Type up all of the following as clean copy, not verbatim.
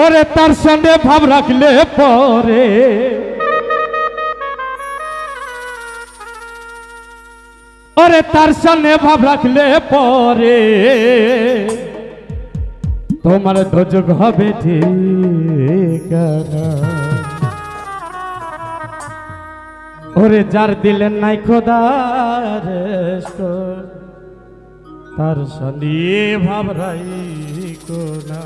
ওরে তার সঙ্গে ভাব রাখলে পরে ওরে তার সঙ্গে ভাব রাখলে পরে তোমার দোজক হবে ঠিকানা। ওরে যার দিলেন নাই খোদার তার সঙ্গে ভাব রাখো না।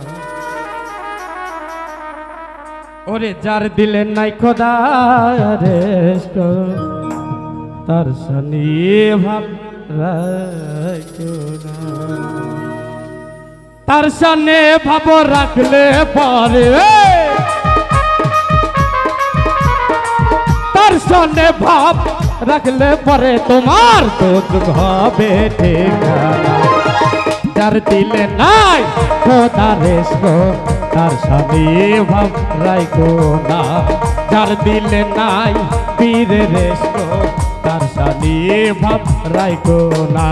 ওরে যার দিলেন নাই খোদার তার সঙ্গে ভাব রাখো না। তার সঙ্গে ভাব রাখলে পরে তার সঙ্গে ভাব রাখলে পরে তোমার দোজক হবে ঠিকানা। যার দিলে নাই খোদার তার সঙ্গে ভাব রাখো না। যার দিলে নাই পীরের তার সঙ্গে ভাব রাখো না।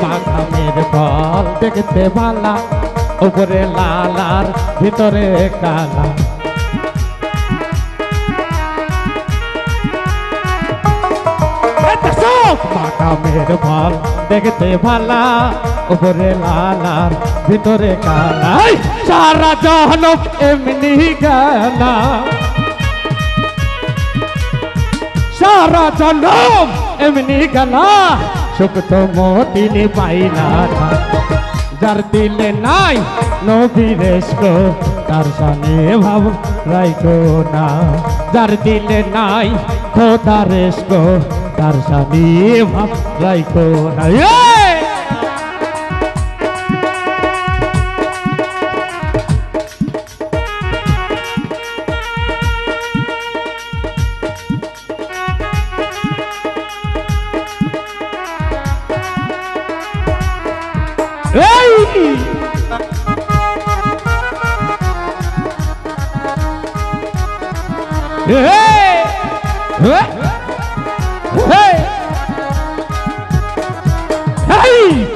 মাখামের ফল দেখতে ভালা উপরে লাল আর ভিতরে কালা। মাখামের ফল দেখতে ভালা উপরে লাল আর ভিতরে কালা। সারা জহনম এমনি গানা সারা জনম এমনি গানা সুখ তো মতিনি পাইলা না। যার দিলে নাই নবীর তার সঙ্গে ভাব রাখো না। যার দিলে নাই খোদার তার সঙ্গে ভাব রাখো না।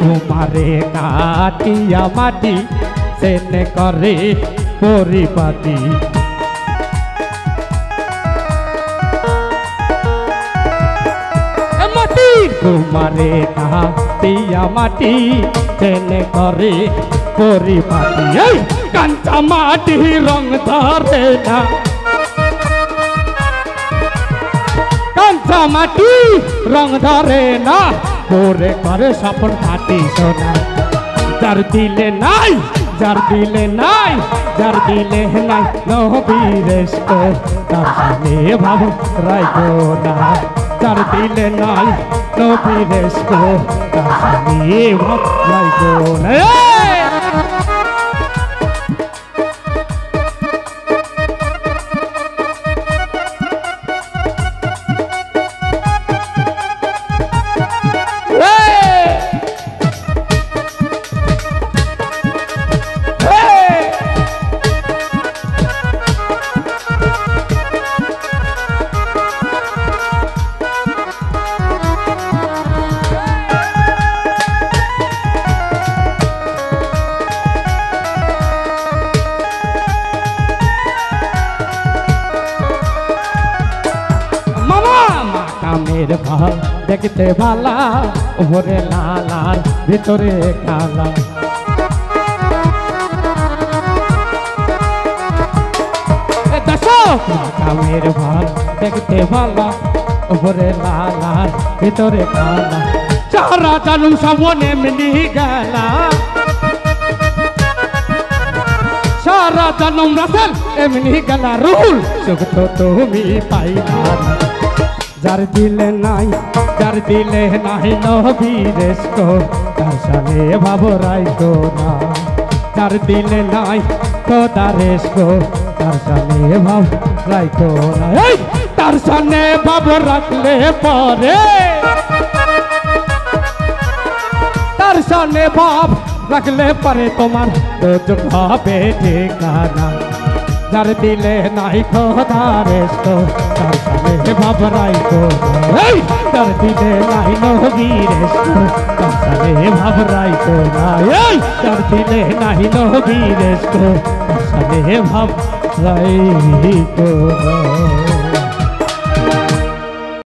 তোমারে কাটিয়া মাটি সেনে করে পরিপাটি। মাটি তোমারে কাটিয়া মাটি সেনে করে পরিপাটি। কাঁচা মাটি রং ধরে না কাঁচা মাটি রং ধরে না পরে করে স্বপ্ন ফাটি সোনা। যার দিলে নাই যার দিলে নাই যার দিলে নাই নবীর তার সঙ্গে ভাব রাখো না। যার দিলে নাই নবীর তার সঙ্গে ভাব রাখো না। মাখামের ফল দেখতে ভালা উপরে লাল আর ভিতরে কালা। মাখামের ফল দেখতে ভালা উপরে লাল আর ভিতরে কালা। সারা জানুম সামনে মিলি গেলা সারা জনম রাসেল এমনি গেলা রুল সুখ তো তুমি পাইলা। যার দিলে নাই নবীরেস্ক তার সামনে ভাব রাইকো না যার দিলে নাই খোদারেস্ক তার সামনে ভাব রাইকো না এই তার সামনে ভাব রাখলে পরে তার সামনে ভাব রাখলে পরে তোমার দোজক হবে ঠিকানা যার দিলে নাই খোদারেস্ক তার সামনে ভাব রাইকো না এই যার দিলে নাই নবীরেস্ক তার সামনে ভাব রাইকো না এই যার দিলে নাই নবীরেস্ক তার সামনে ভাব রাইকো না